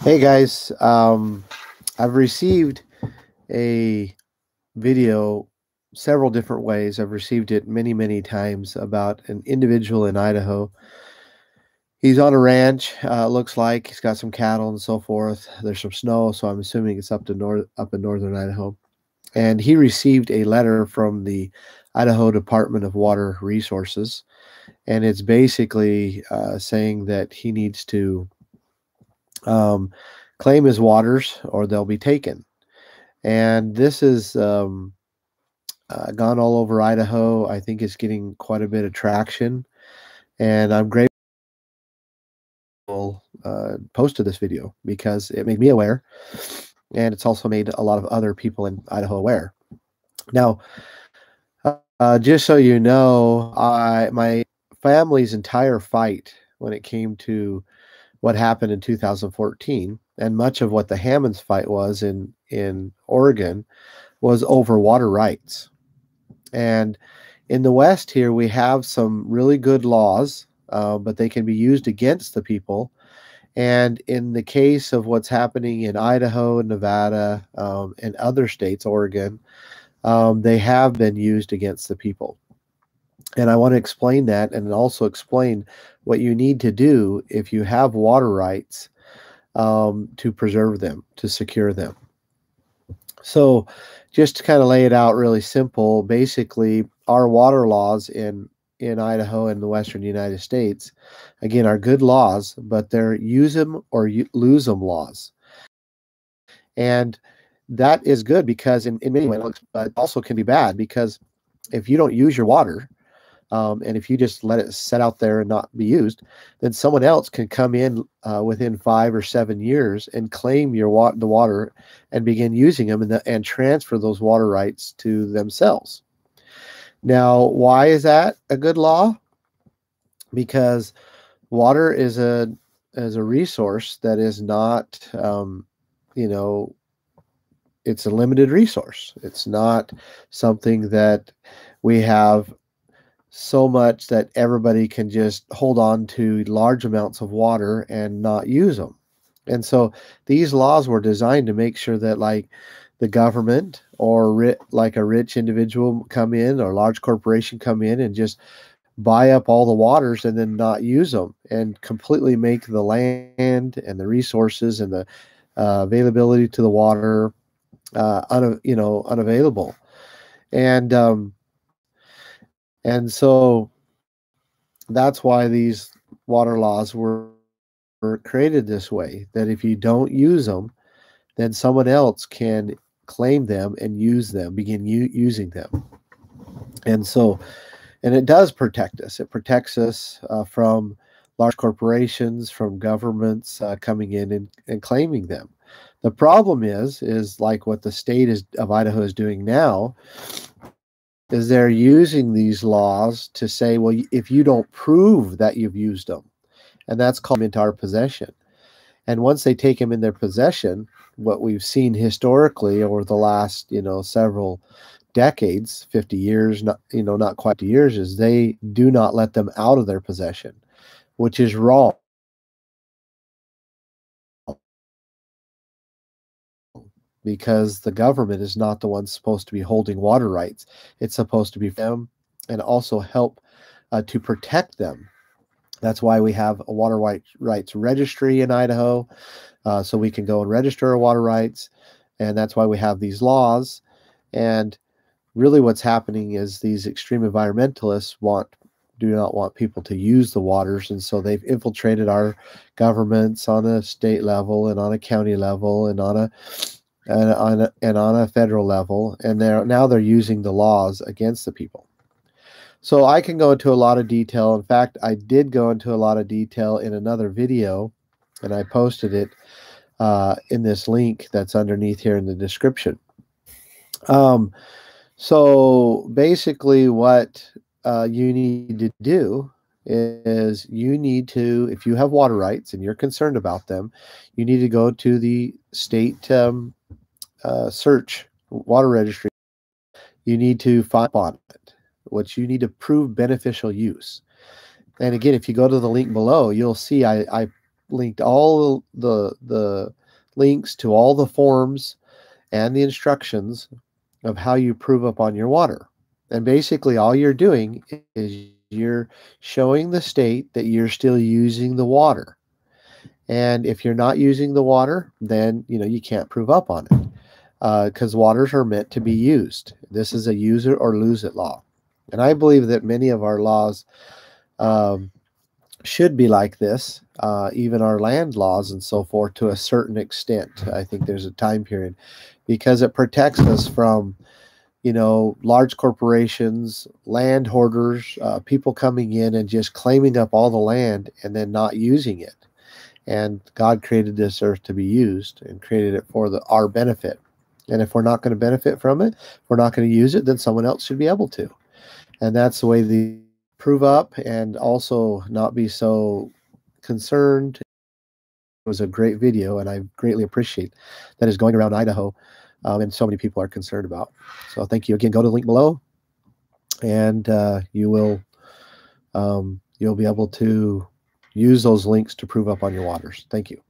Hey guys, I've received a video several different ways. I've received it many times about an individual in Idaho. He's on a ranch. Looks like he's got some cattle and so forth. There's some snow, so I'm assuming it's up in northern Idaho. And he received a letter from the Idaho Department of Water Resources, and it's basically saying that he needs to um, claim his waters or they'll be taken. And this is gone all over Idaho. I think it's getting quite a bit of traction, and I'm grateful posted this video because it made me aware, and it's also made a lot of other people in Idaho aware. Now, just so you know, my family's entire fight when it came to what happened in 2014, and much of what the Hammonds fight was in Oregon, was over water rights. And in the West here, we have some really good laws, but they can be used against the people. And in the case of what's happening in Idaho, Nevada, and other states, Oregon, they have been used against the people. And I want to explain that and also explain what you need to do if you have water rights to preserve them, to secure them. So just to kind of lay it out really simple, basically our water laws in Idaho and the western United States, again, are good laws, but they're use them or lose them laws. And that is good because in many ways, but also can be bad because if you don't use your water, and if you just let it sit out there and not be used, then someone else can come in within 5 or 7 years and claim the water and begin using them and transfer those water rights to themselves. Now, why is that a good law? Because water is a resource that is not, you know, it's a limited resource. It's not something that we have so much that everybody can just hold on to large amounts of water and not use them. And so these laws were designed to make sure that like the government or like a rich individual come in or large corporation come in and just buy up all the waters and then not use them and completely make the land and the resources and the availability to the water unavailable. And so that's why these water laws were created this way, that if you don't use them, then someone else can claim them and use them, begin using them. And so, and it does protect us. It protects us from large corporations, from governments coming in and claiming them. The problem is like what the state of Idaho is doing now, is they're using these laws to say, well, if you don't prove that you've used them, and that's called into our possession. And once they take them in their possession, what we've seen historically over the last, several decades, 50 years, not quite 50 years, is they do not let them out of their possession, which is wrong. Because the government is not the one supposed to be holding water rights. It's supposed to be them and also help to protect them. That's why we have a water rights registry in Idaho, so we can go and register our water rights. And that's why we have these laws. And really what's happening is these extreme environmentalists do not want people to use the waters. And so they've infiltrated our governments on a state level and on a county level and on a federal level, and they're using the laws against the people. So I can go into a lot of detail. In fact, I did go into a lot of detail in another video, and I posted it in this link that's underneath here in the description. So basically what you need to do is you need to, if you have water rights and you're concerned about them, you need to go to the state search water registry. You need to find on it, which you need to prove beneficial use. And again, if you go to the link below, you'll see I linked all the links to all the forms and the instructions of how you prove up on your water. And basically all you're doing is you're showing the state that you're still using the water. And if you're not using the water, then you can't prove up on it, because waters are meant to be used. This is a use it or lose it law. And I believe that many of our laws should be like this, even our land laws and so forth, to a certain extent. I think there's a time period, because it protects us from large corporations, land hoarders, people coming in and just claiming up all the land and then not using it. And God created this earth to be used and created it for our benefit. And if we're not going to benefit from it, if we're not going to use it, then someone else should be able to. And that's the way they prove up and also not be so concerned. It was a great video, and I greatly appreciate that is going around Idaho, and so many people are concerned about. So thank you again. Go to the link below, and you'll be able to use those links to prove up on your waters. Thank you.